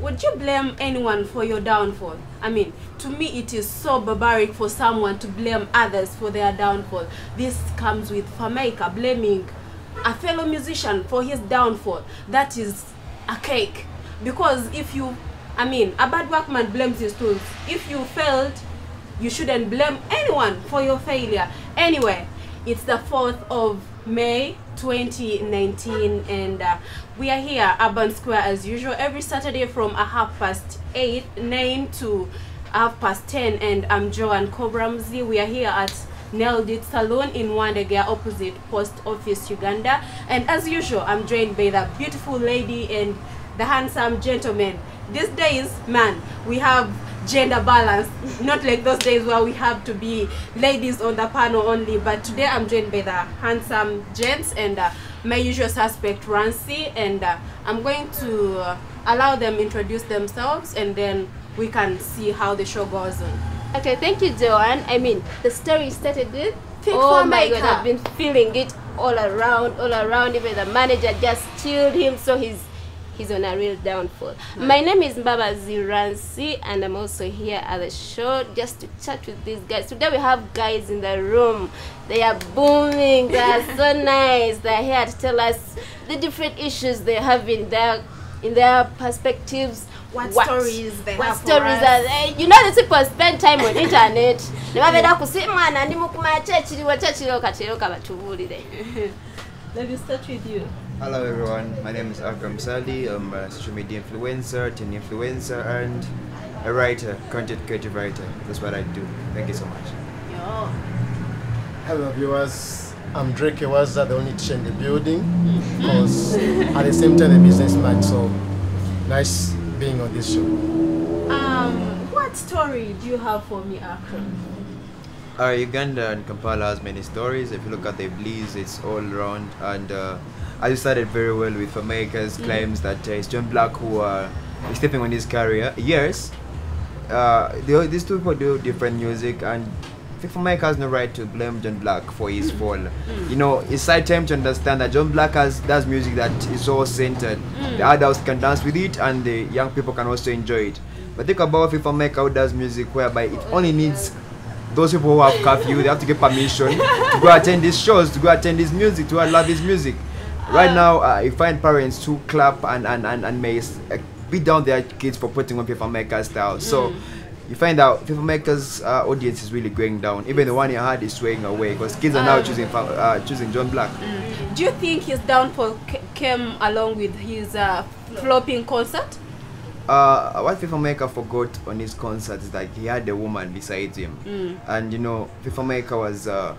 Would you blame anyone for your downfall? I mean, to me it is so barbaric for someone to blame others for their downfall. This comes with Fameka blaming a fellow musician for his downfall. That is a cake. Because if you, a bad workman blames his tools. If you failed, you shouldn't blame anyone for your failure. Anyway, it's the 4th of May 2019 and we are here Urban Square as usual every Saturday from 9:30 to 10:30, and I'm Joanne Kobramzi. We are here at Nailed It Salon in Wandegea opposite Post Office, Uganda, and as usual I'm joined by the beautiful lady and the handsome gentleman. These days, man, we have gender balance, not like those days where we have to be ladies on the panel only, but today I'm joined by the handsome gents and my usual suspect Rancy, and I'm going to allow them introduce themselves and then we can see how the show goes on. Okay, thank you, Joanne. The story started with Oh my God, I've been feeling it all around. Even the manager just chilled him, so he's on a real downfall. My name is Mbaba Ziransi and I'm also here at the show just to chat with these guys. Today we have guys in the room. They are booming, they are so nice. They're here to tell us the different issues they have in their perspectives. What stories they have for stories us. You know, these people spend time on internet. Let me start with you. Hello everyone, my name is Akram Sali. I'm a social media influencer, teen influencer, and a writer, content creative writer. That's what I do. Thank you so much. Yo. Hello viewers, I'm Drake Waza, the only teacher in the building. Because at the same time, a businessman, so nice being on this show. What story do you have for me, Akram? Uganda and Kampala has many stories. If you look at the Bleeze, it's all around. And I started very well with Fameka's claims that it's John Black who is stepping on his career. Yes, these two people do different music, and Fameka has no right to blame John Black for his fall. You know, it's high time to understand that John Black does music that is all centered. The adults can dance with it, and the young people can also enjoy it. But think about Fameka who does music whereby it only needs those people who have curfew. They have to get permission to go attend these shows, to go attend his music, to love his music. Right now, you find parents who clap and may beat down their kids for putting on Fameka's style. So you find out Fameka's audience is really going down. Even the one he had is swaying away because kids are now choosing John Black. Do you think his downfall came along with his flopping concert? What Fameka forgot on his concert is that he had a woman beside him, and you know, Fameka was a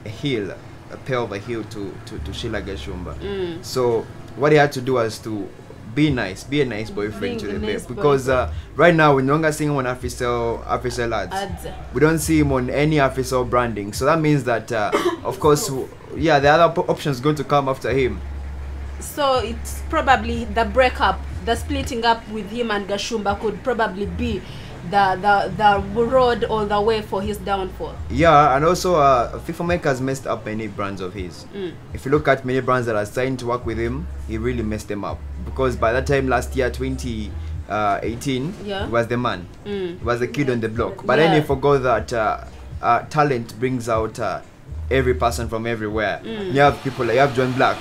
heel, a pair of a heel to Sheila Gashumba. So what he had to do was to be a nice boyfriend to the babe, because right now we're no longer seeing him on Africell ads. We don't see him on any Africell branding. So that means that of course, yeah, the other options going to come after him. So it's probably the breakup, the splitting up with him and Gashumba could probably be the road or the way for his downfall. Yeah, and also Fameka has messed up many brands of his. If you look at many brands that are starting to work with him, he really messed them up, because by that time last year 2018 he was the man, he was the kid on the block, but then he forgot that talent brings out every person from everywhere. You have people like, you have John Black,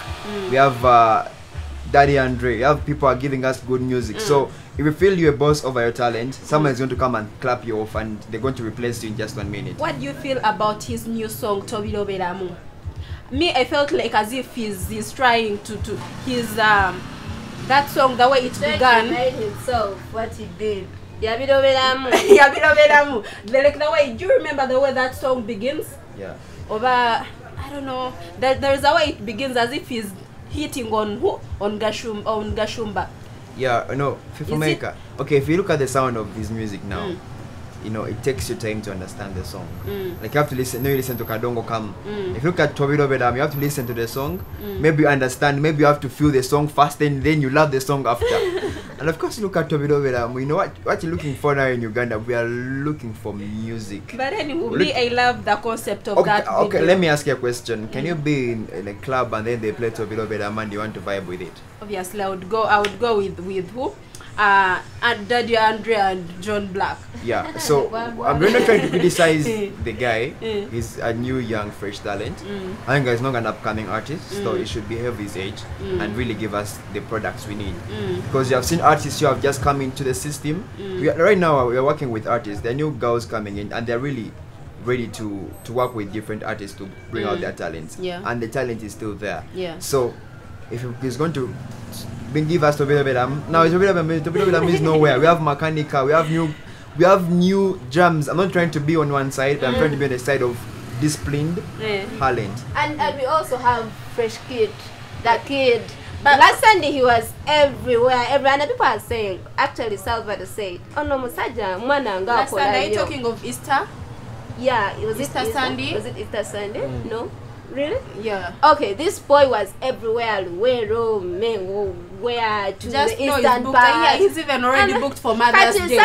we have Daddy Andre, you have people are giving us good music. So if you feel you're a boss over your talent, someone is going to come and clap you off and they're going to replace you in just 1 minute. What do you feel about his new song Tobilo Belamu? Me, I felt like as if he's trying to his that song, the way it began. He made himself what he did. Yabilo Belamu. Yabilo Belamu. Like the way, do you remember the way that song begins? Yeah. Over, I don't know. There's a way it begins as if he's hitting on who? On Gashumba. Yeah, no, Fameka. Okay, if you look at the sound of his music now, you know, it takes you time to understand the song. Like you have to listen, you listen to Kadongo Kam. If you look at Tobilo Bedam, you have to listen to the song, maybe you understand, maybe you have to feel the song first and then you love the song after. And of course, look at Tobido Velam. You know what you're looking for now in Uganda? We are looking for music. But anyway, me, I love the concept of that video. Okay, let me ask you a question. Can you be in a club and then they play Tobido Velam and you want to vibe with it? Obviously, I would go with who? And Daddy Andre and John Black. Yeah, so I'm really not trying to criticize the guy. He's a new, young, fresh talent. I think he's not an upcoming artist, so he should behave his age and really give us the products we need. Because you have seen artists who have just come into the system. Right now, we're working with artists. There are new girls coming in, and they're really ready to work with different artists to bring out their talents. Yeah. And the talent is still there. Yeah. So if he's going to give us Tobido Velam, now Tobido Velam is nowhere. We have Makanika, we have new drums. I'm not trying to be on one side, but I'm trying to be on the side of disciplined talent. And we also have Fresh Kid, the kid. But last Sunday he was everywhere. And people are saying, actually Salvador said, oh no, Musaja, mwana nga Last Sunday, are you talking of Easter? Yeah, it was Easter Sunday? Was it Easter Sunday? No? Really? Yeah. Okay, this boy was everywhere. Where to Just the know he's Eastern booked. part. Yeah, he's even already booked for Mother's Day.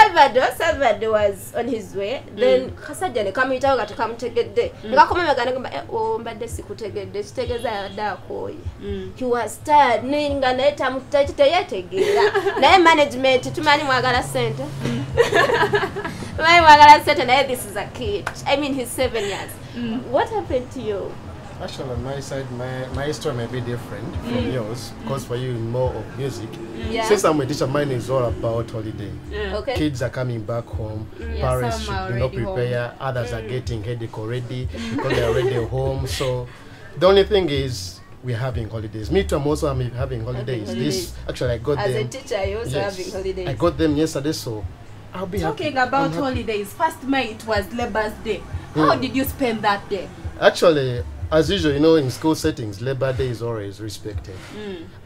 Salvador was on his way. Then Kasajja ne kamuyitawo nga tekamutegedde. Nekakomemagana gamba mbadde sikutegedde kitegeza yadde akooye. He was tired nga naye teyetegeera. Naye management tumanyi mwagala ssente. Tumanyi mwagala ssente naye this is a kid. I mean he's 7 years. What happened to you? Actually, on my side, my story may be different from yours, because for you, more of music. Yeah. Since I'm a teacher, mine is all about holiday. Okay. Kids are coming back home, parents some are should not already prepare, others are getting headache already because they're already home. So the only thing is, we're having holidays. Me too, I'm also having holidays. This actually, I got As them. a teacher, you're also having holidays. I got them yesterday, so I'll be Talking happy. about I'm happy. holidays, 1st May it was Labour's Day. How did you spend that day? Actually, as usual, you know, in school settings, Labor Day is always respected.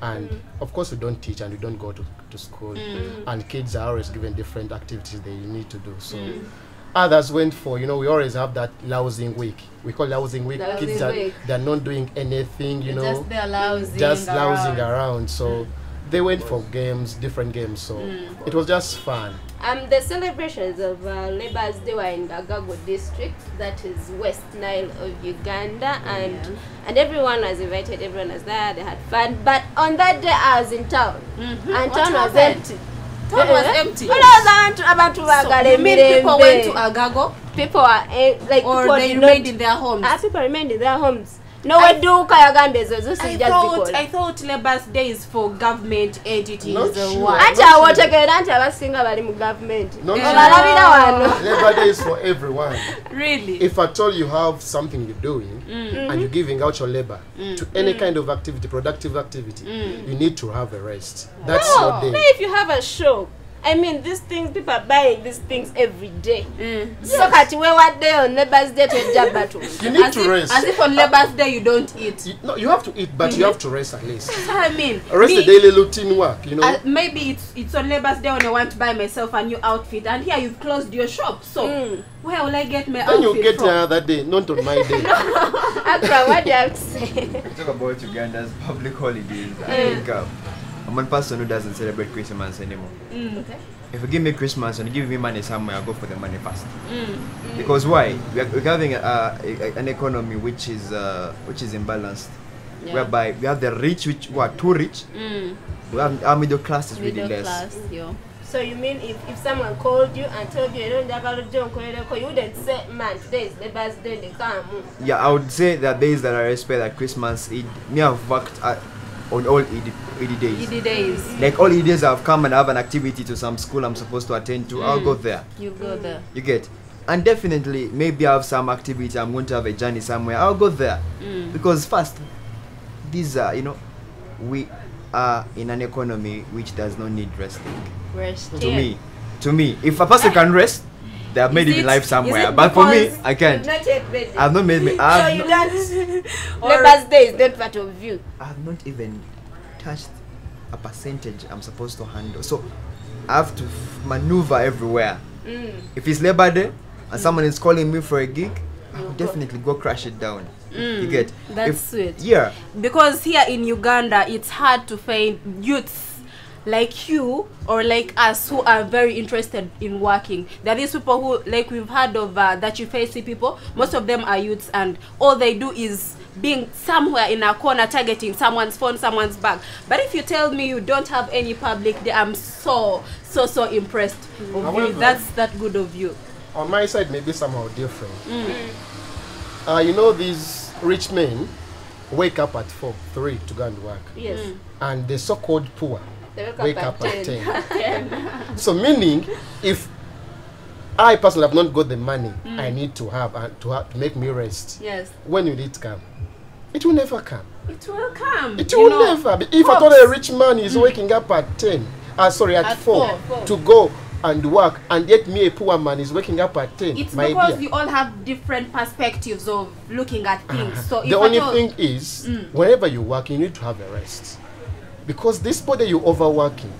And of course, we don't teach and we don't go to school. And kids are always given different activities they need to do. So others went for, you know, we always have that lousing week. We call lousing week. Lousing Kids week. they're not doing anything, you know, Just they're lousing just around. lousing around. So they went for games, different games. So it was just fun. The celebrations of Labour's Day were in Gagago district, that is West Nile of Uganda, and everyone was invited, everyone was there, they had fun. But on that day I was in town, and What town was happened? empty. Town was empty. About to So you mean people went to Agago people are like or people they did remained not, in their homes? people remained in their homes. No weduka yagambe ezo zose I thought Labour's Day is for government entities Not or sure. what? ati awotegeera nti abasinga bali mu government Not obalabira wano. Labor Day is for everyone. Really? If at all you have something you're doing and you're giving out your labor to any kind of activity, productive activity, you need to have a rest. That's your Maybe day. if you have a show, I mean, these things, people are buying these things every day. So kati we what day on Labour's Day to jabatu. You need As to if, rest. as if on Labour's Day you don't eat. No, you have to eat, but you have to rest at least. So I mean, Rest the me, daily routine work, you know. maybe it's on Labour's Day when I want to buy myself a new outfit, and here you've closed your shop. So where will I get my Then outfit you get from? that day, not on my day. Akra, what do you have to say? Talk about Uganda's public holidays. I think I'm one person who doesn't celebrate Christmas anymore. Okay. If you give me Christmas and you give me money somewhere, I'll go for the money first. Because why? We're having an economy which is imbalanced, whereby we have the rich, which who are too rich. We have our middle class is really less. So you mean if someone called you and told you, you wouldn't say, man, today is Labour's Day, they come. Yeah, I would say that days that I respect, like Christmas, Eid, me have worked on all Eid days. Eid days. Like all Eid days, I've come and have an activity to some school I'm supposed to attend to. I'll go there. You go there. You get, and definitely maybe I have some activity. I'm going to have a journey somewhere. I'll go there because first, these are, you know, we are in an economy which does not need resting. To me, if a person can rest, they have made it in life somewhere. But for me, I can't. Not yet ready. I've not made me. So you don't. Labour's Day is not part of you. I've not even touched a percentage I'm supposed to handle. So I have to maneuver everywhere. If it's Labor Day and someone is calling me for a gig, I'll definitely go crash it down. You get? That's sweet. Yeah. Because here in Uganda, it's hard to find youths like you or like us who are very interested in working. There are these people who, like we've heard of that you face people. Most of them are youths, and all they do is being somewhere in a corner targeting someone's phone, someone's bag. But if you tell me you don't have any public day, I'm so impressed of you. However, That's that good of you. On my side, maybe somehow different. You know, these rich men wake up at 4, 3 to go and work. Yes. And the so-called poor They wake up at 10. 10. So meaning, if I personally have not got the money I need to have and to make me rest, Yes, when will it come? It will never come. it will come. It You will know, never. If I thought a rich man is waking up at 10, at 4 4. to go and work, and yet me, a poor man, is waking up at 10. It's my because dear. we all have different perspectives of looking at things. So if The at only all- thing is, whenever you work, you need to have a rest. Because this body you're overworking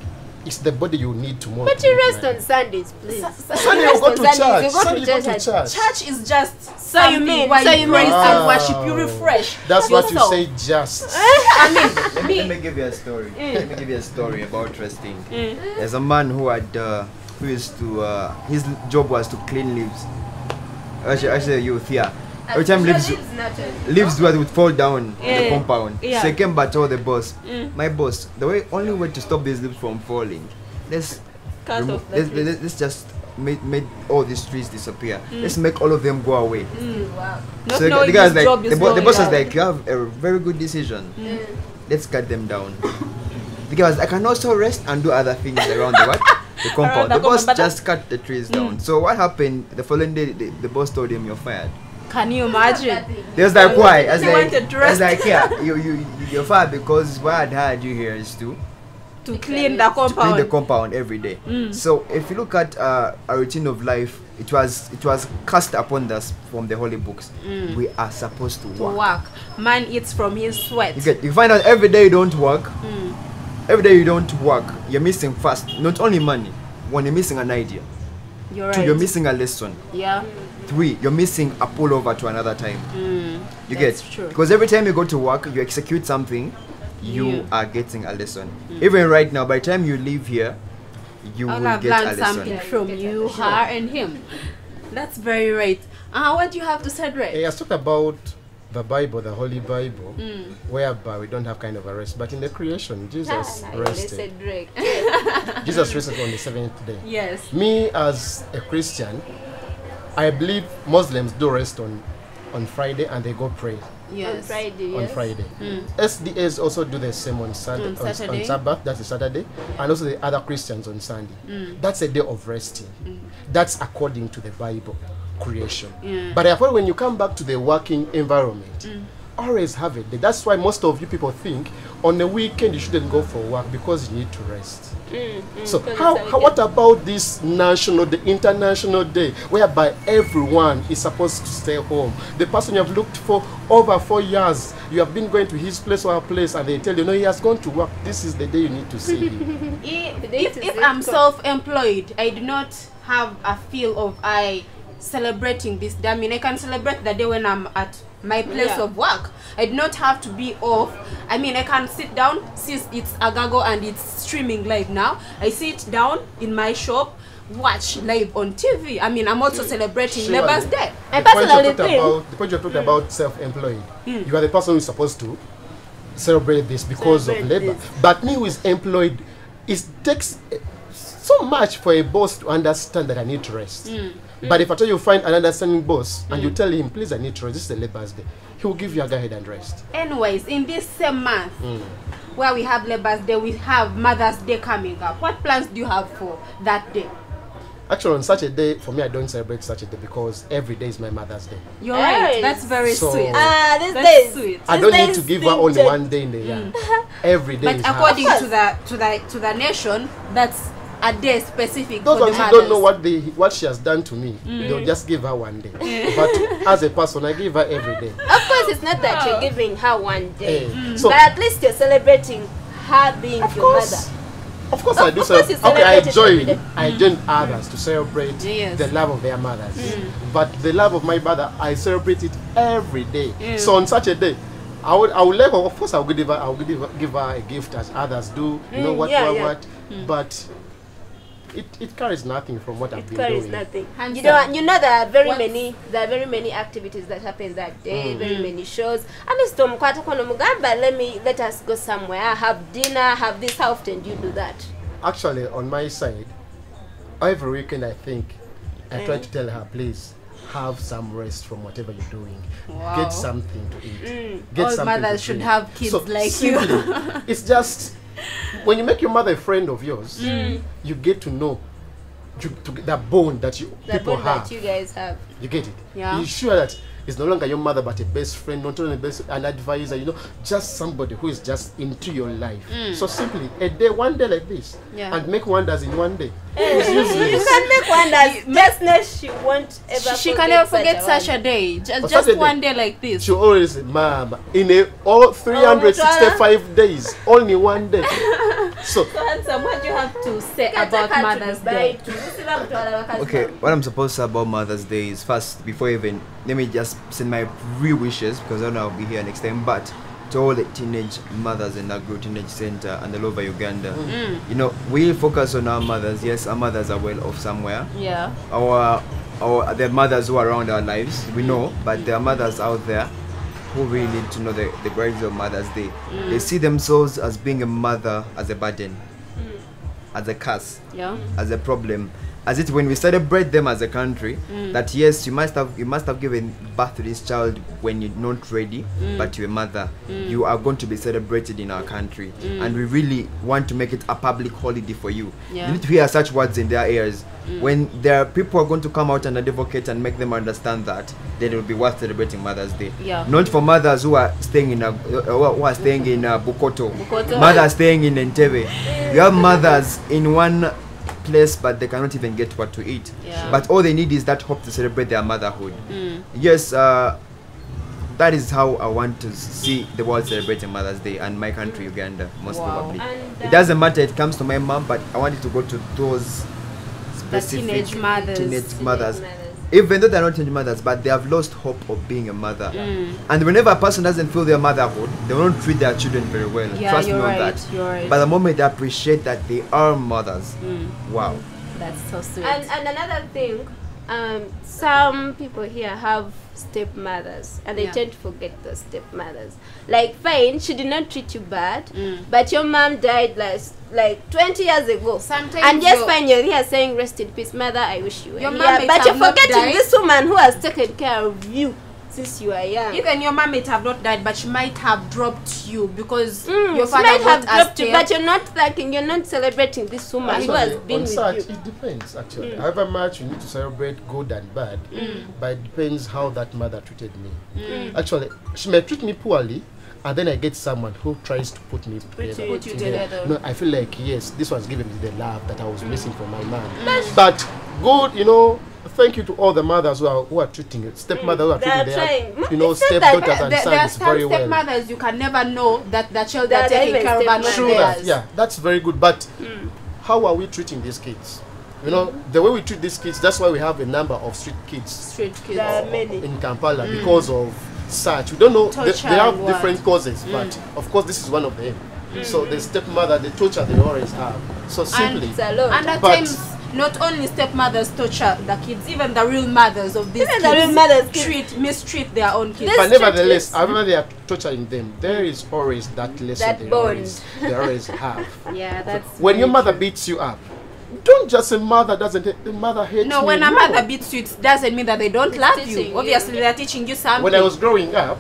is the body you need tomorrow. But to you make rest money. on Sundays, please. Sunday you rest go on to Sundays, church. you go to Sunday you go to church. church. church is just So you something mean- where so you you praise mean- and worship, you refresh. That's what you yourself. say, just. Let me give you a story. Let me give you a story about resting. There's a man who had who used to his job was to clean leaves. Actually, youth, yeah. Every time leaves would fall down in the compound. Yeah. So I came back to the boss. My boss, the only way to stop these leaves from falling, let's Cut remo- off the trees. let's just make all these trees disappear. Let's make all of them go away. Wow. Not So knowing the guy's his like, job is the going boss was down. like, you have a very good decision. Let's cut them down. The guy was, I can also rest and do other things around the what? The compound. the The boss compound, but just cut the trees down. So what happened? The following day, the boss told him, you're fired. Can you imagine? He was like, why? I was He like, wanted to I was rest. like, yeah, you're fired because what I'd hired you here is to To clean the clean the compound. compound every day. So if you look at a routine of life, it was cast upon us from the holy books. We are supposed to To work. work. Man eats from his sweat. You find out every day you don't work. Every day you don't work, you're missing first not only money. One, you're missing an idea. You're 2, right. you're missing a lesson. Yeah. 3, you're missing a pullover to another time. You That's get? true. Because every time you go to work, you execute something, you Yeah. are getting a lesson. Even right now, by the time you leave here, you I'll will have get a learned lesson. something from you, her, and him. That's very right. What do you have to say, Ray? Let's talk about the Bible, the Holy Bible, whereby we don't have kind of a rest. But in the creation, Jesus rested. Jesus rested on the 7th day. Yes. Me as a Christian, I believe Muslims do rest on Friday and they go pray Yes. On Friday, on yes. Friday. SDAs also do the same on Sunday, On Saturday. on Sabbath, that's a Saturday, and also the other Christians on Sunday. That's a day of resting. That's according to the Bible creation. But therefore, when you come back to the working environment, always have it. That's why most of you people think on the weekend you shouldn't go for work because you need to rest. So what about this national, the international day, whereby everyone is supposed to stay home? The person you have looked for over 4 years, you have been going to his place or her place, and they tell you, no, he has gone to work. This is the day you need to see him. If I'm self-employed, I do not have a feel of celebrating this day. I mean, I can celebrate the day when I'm at my place of work. I do not have to be off. I mean, I can sit down since it's Agago and it's streaming live now. I sit down in my shop, watch live on TV. I mean, I'm also celebrating Surely. Labour's Day. I The point personally you talked think about, the point you talked about self-employed, you are the person who is supposed to celebrate this because of Celebrate labor. this. But me who is employed, it takes so much for a boss to understand that I need to rest. But if I tell you find an understanding boss and you tell him, please, I need to rest, this is the Labour's Day, he will give you a go ahead and rest. Anyways, in this same month where we have Labour's Day, we have Mother's Day coming up. What plans do you have for that day? Actually, on such a day, for me, I don't celebrate such a day because every day is my Mother's Day. You're right. Yes. That's very So- sweet. this That's day is sweet. I This don't day need to is give her only stinted. one day in the year. Every day But is according hers. to the nation, that's a day specific Those for the ones who mothers. don't know what she has done to me, they'll just give her one day. But as a person, I give her every day. Of course, it's not that you're giving her one day, So- but at least you're celebrating her being Of your course, mother. of course, Of I do. course you Okay, I celebrate it every day. join others to celebrate Yes. the love of their mothers. But the love of my mother, I celebrate it every day. So on such a day, I would like her, of course I would give her a gift as others do, you know what. But it carries nothing from what I've been doing. It carries nothing. Handsome. You know there are very many activities that happen that day, very many shows. And it's let us go somewhere, have dinner, have this. How often do you do that? Actually, on my side, every weekend I think I try to tell her, please have some rest from whatever you're doing. Wow. Get something to eat. Get All something mothers to should drink. have kids like simply, you. It's just when you make your mother a friend of yours, you get to know that bond that people have. That you guys have. You get it? Yeah. You're sure that it's no longer your mother but a best friend, not only an advisor, you know, just somebody who is just into your life. So simply one day like this, and make wonders in one day. It's useless. You can make wonders. Just know she won't ever. She can never forget such a day. Just Saturday, one day like this. She always say, Mama, in all 365 days, only one day. So Handsome, what do you have to say about Mother's Day? Okay, what I'm supposed to say about Mother's Day is first, before even, let me just send my real wishes, because I don't know I'll be here next time, but to all the teenage mothers in that Grow Teenage Center and all over Uganda. You know, we focus on our mothers. Yes, our mothers are well off somewhere. Yeah. Our the mothers who are around our lives, we know, but there are mothers out there who really need to know the gravity of Mother's Day. They see themselves as being a mother as a burden, as a curse, as a problem. As it when we celebrate them as a country, that yes, you must have given birth to this child when you're not ready, but you're a mother. You are going to be celebrated in our country, and we really want to make it a public holiday for you. You need to hear such words in their ears. When there are people who are going to come out and advocate and make them understand that, then it will be worth celebrating Mother's Day. Not for mothers who are staying in Bukoto, mothers staying in Entebbe. You have mothers in one place but they cannot even get what to eat, but all they need is that hope to celebrate their motherhood. Yes, that is how I want to see the world celebrating Mother's Day, and my country, Uganda, most probably. And it doesn't matter it comes to my mom, but I want it to go to those specific teenage mothers. Even though they're not teenage mothers, but they have lost hope of being a mother. And whenever a person doesn't feel their motherhood, they won't treat their children very well. Trust me on that. But the moment they appreciate that they are mothers, wow. That's so sweet. And another thing, some people here have stepmothers, and they tend to forget those stepmothers. Like, fine, she did not treat you bad, but your mom died like 20 years ago. Sometimes and just fine, you're here saying, rest in peace, mother, I wish you were your here. But you're forgetting this woman who has taken care of you since you are young. Even your mom might have not died, but she might have dropped you because your she father might have got dropped you, but you're not thanking, you're not celebrating this woman actually, who has been with such, you. it depends actually. However much you need to celebrate good and bad, but it depends how that mother treated me. Actually, she may treat me poorly, and then I get someone who tries to put me together. No, I feel like yes, this was giving me the love that I was missing from my mom. But good, you know. Thank you to all the mothers who are treating it, stepmothers who are treating their, stepdaughters and sons very well. Stepmothers, you can never know that the child they're taking care of are not True theirs. that, that's very good. But how are we treating these kids? You know, the way we treat these kids, that's why we have a number of street kids There are many in Kampala because of such. We don't know, they have and different causes, but of course this is one of them. So the stepmother, the torture they always have. So simply, and at times, not only stepmothers torture the kids, even the real mothers of these kids, the real mothers mistreat their own kids. but nevertheless, however they are torturing them, there is always that lesson they always have. that's When your mother beats you up, don't just say mother the mother hates me. No, when a mother beats you, it doesn't mean that they don't love you. Obviously, they are teaching you something. When I was growing up,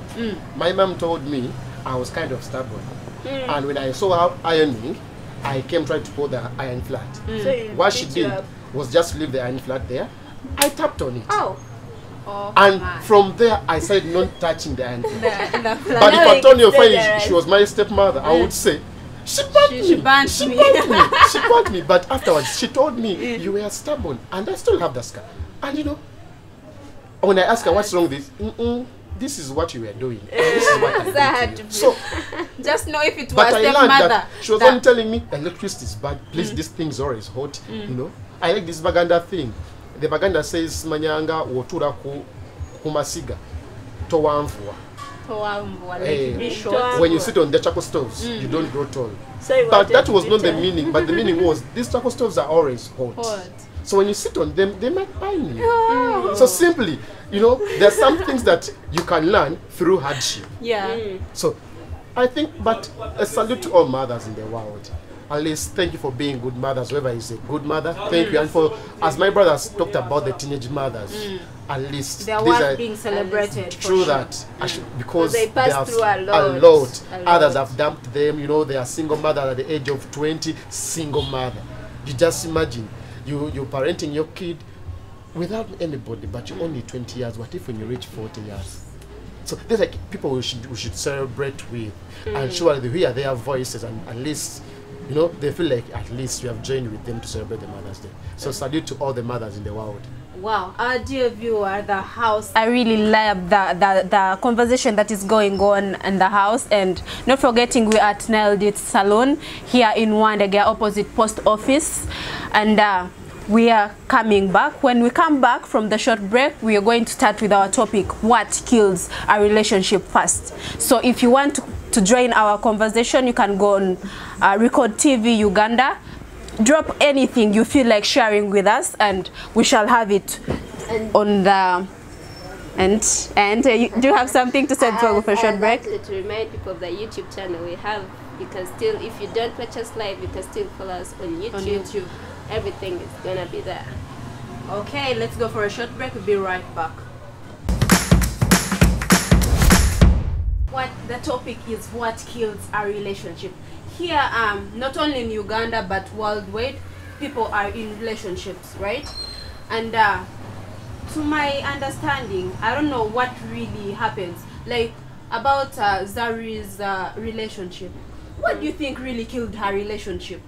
my mom told me I was kind of stubborn. And when I saw her ironing, I came trying to pull the iron flat. So what she did was just leave the iron flat there. I tapped on it. Oh, and from there, I started not touching the iron flat. but But if Antonio finds she was my stepmother, I would say, she burnt me. She burnt She me. burnt me. She burnt me. But afterwards, she told me, you were stubborn. And I still have the scar. And you know, when I asked her, what's wrong with this? This is what you were doing. And this is what I did to you. So, just know if it was but I learned stepmother. that she was only telling me electricity is bad. Please, this thing is always hot. You know, I like this Baganda thing. The Baganda says, "Manyanga wotura ku kumasiga towanfua." Hey, be short. when you sit on the charcoal stoves, you don't grow tall. So you But wanted that to was be not the tall. meaning. But the meaning was these charcoal stoves are always hot. So when you sit on them, they might burn you. So simply, you know, there's some things that you can learn through hardship. Yeah. So I think, but a salute to all mothers in the world. At least thank you for being good mothers, whoever is a good mother. Thank you. And for, as my brothers talked about the teenage mothers, at least They are these worth are being celebrated. for true sure. that because They pass have through a a lot. lot. A lot. Others have dumped them. You know, they are single mother at the age of 20, single mother. You just imagine you're parenting your kid without anybody, but you're only 20 years. What if when you reach 40 years? So there's like people we should celebrate with, and surely they hear their voices, and at least, you know, they feel like at least you have joined with them to celebrate the Mother's Day. So salute to all the mothers in the world. Wow, our dear viewer, the house. I really love the conversation that is going on in the house, and not forgetting we are at Nailed It Salon here in Wandega opposite post office, and we are coming back. When we come back from the short break, we are going to start with our topic, what kills a relationship first. So if you want to join our conversation, you can go on Record TV Uganda. Drop anything you feel like sharing with us, and we shall have it on the and do you have something to say before we go for a short break? I'd like to remind people of the YouTube channel we have. You can still, if you don't watch us live, you can still follow us on YouTube. Everything is gonna be there. Okay, let's go for a short break. We'll be right back. What the topic is, what kills a relationship. Here, not only in Uganda but worldwide, people are in relationships, right? And to my understanding, I don't know what really happens. Like about Zari's relationship. What do you think really killed her relationship?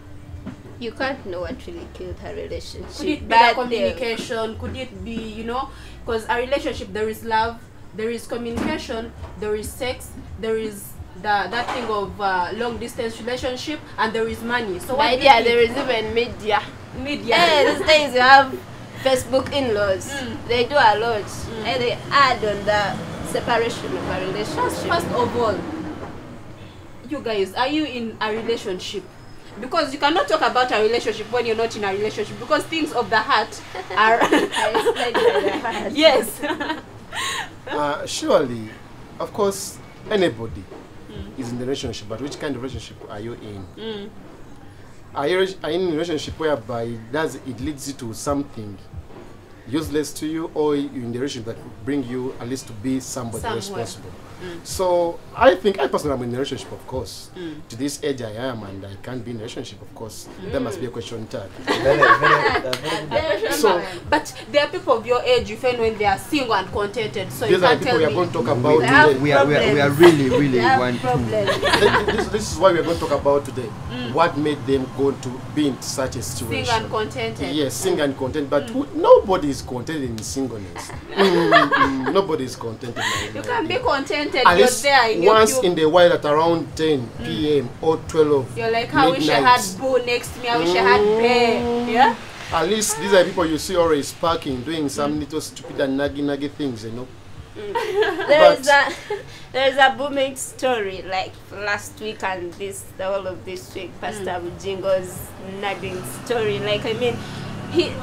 You can't know what really killed her relationship. Could it be but the communication? Could it be, you know, because a relationship, there is love, there is communication, there is sex, there is that thing of long distance relationship, and there is money. So what do you think? there is even media. Media. Yeah, these days you have Facebook in-laws. They do a lot. And they add on the separation of a relationship. First of all, you guys, are you in a relationship? Because you cannot talk about a relationship when you're not in a relationship, because things of the heart are yes. Surely, of course, anybody is in the relationship, but which kind of relationship are you in? Are you in a relationship whereby it leads you to something useless to you, or you in the relationship that will bring you at least to be somebody Somewhere. responsible? So I think I personally am in a relationship, of course. To this age I am, and I can't be in a relationship, of course. There must be a question tag. So, But there are people of your age, you find, when they are single and contented. So you these are can't the tell people we are me. going to talk about They have today. we are really They have want to. problems. This is what we are going to talk about today. What made them go to be in such a situation? Single and contented. Yes, single and content, but nobody is contented in singleness. Nobody is contented. You can be contented. At You're least there in your once cube. in the while at around 10 p.m. or 12 You're like, I wish I had Boo next to me. I wish I had Bear. Yeah. At least these are people you see always parking, doing some little stupid and naggy things, you know. There's a booming story like last week and the whole of this week. Pastor Bujingo's nagging story. Like, I mean,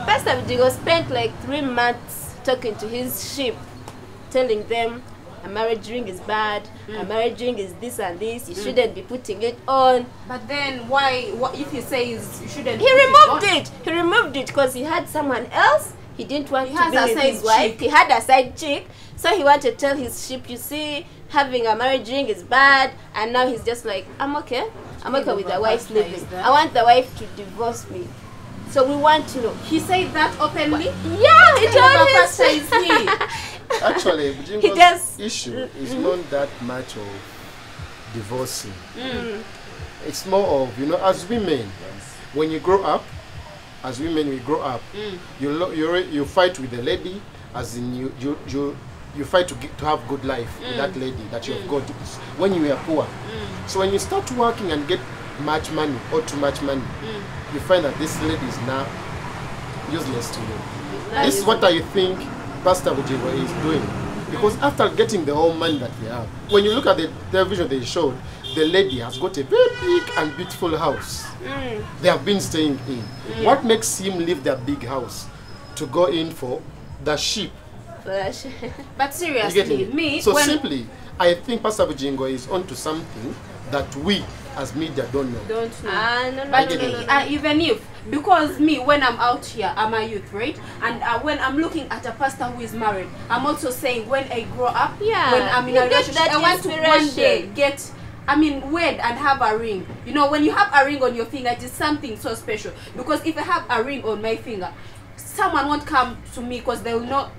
Pastor Bujingo spent like 3 months talking to his sheep, telling them a marriage ring is bad, a marriage ring is this and this, you shouldn't be putting it on. But then why? What if he says you shouldn't? He removed it. He removed it because he had someone else. He didn't want He to has be a with side his wife. chick. He had a side chick. So he wanted to tell his sheep, you see, having a marriage ring is bad. And now he's just like, I'm okay. I'm okay with the wife Pastor is living. that? I want the wife to divorce me. So we want to know. He said that openly. Yeah, he What kind of a told pastor his is he? Actually, He Bujingo's just- issue is not that much of divorcing. It's more of, you know, as women, when you grow up, as women we grow up, you fight with the lady, as in you fight to have good life with that lady that you have got when you were poor. So when you start working and get much money or too much money, you find that this lady is now useless to you. This is what I think Pastor Bujingo is doing. Because after getting the whole money that they have, when you look at the television they showed, the lady has got a very big and beautiful house. They have been staying in. What makes him leave their big house to go in for the sheep? Flash. But You get seriously, it? me, So when simply, I think Pastor Bujingo is onto something that we as media don't know. don't know. No, But get it. even if, because me, when I'm out here, I'm a youth, right? And when I'm looking at a pastor who is married, I'm also saying when I grow up, Yeah, when I'm in you a get relationship, that I want to one day inspiration. get, wed and have a ring. You know, when you have a ring on your finger, it is something so special. Because if I have a ring on my finger, someone won't come to me because they will know,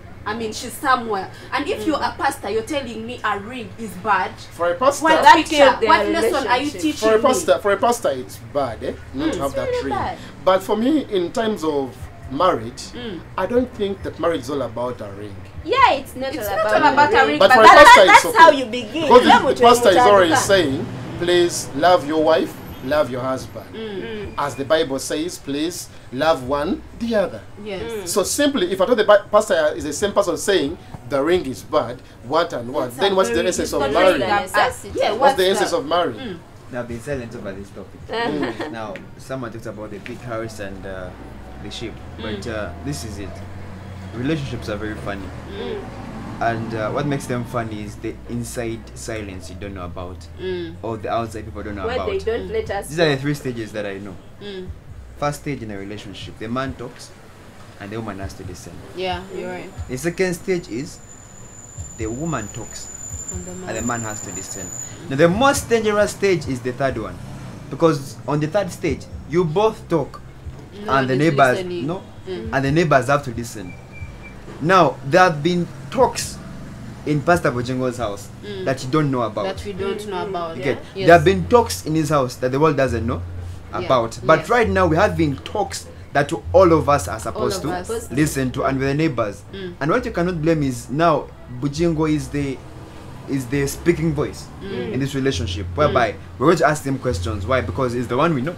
she's somewhere. And if you're a pastor, you're telling me a ring is bad. For a pastor, What That picture, killed their what lesson are you relationship. teaching me? for a pastor, it's bad, not to have that really ring. bad. But for me, in terms of marriage, I don't think that marriage is all about a ring. Yeah, it's not It's all not about all about a ring. ring, But but for a that- pastor, that's it's how okay. you begin. Because the pastor is already Muchanuka. saying, please love your wife, love your husband. As the Bible says, please love one the other. Yes. So simply, if I thought the pastor is the same person saying the ring is bad, what and what, then what's the essence of It's very marriage? bad. necessity. Yeah, What's the essence of marriage? Now, I've been silent over this topic. Now, someone talks about the big house and the sheep, but this is it. Relationships are very funny, and what makes them funny is the inside silence you don't know about, or the outside people don't know Where they about. don't let us. These are the 3 stages that I know. First stage in a relationship, the man talks, and the woman has to listen. Yeah, you're right. The second stage is the woman talks, and the man has to listen. Now, the most dangerous stage is the third one, because on the third stage, you both talk, and the Nobody's neighbors listening. and the neighbors have to listen. Now, there have been talks in Pastor Bojingo's house that you don't know about. That we don't know about. Okay. Yes. There have been talks in his house that the world doesn't know about. But Yes. right now we have been talks that all of us are supposed All to of us. listen to, and with the neighbors. And what you cannot blame is now Bujingo is the speaking voice in this relationship, whereby we're going to ask him questions. Why? Because he's the one we know.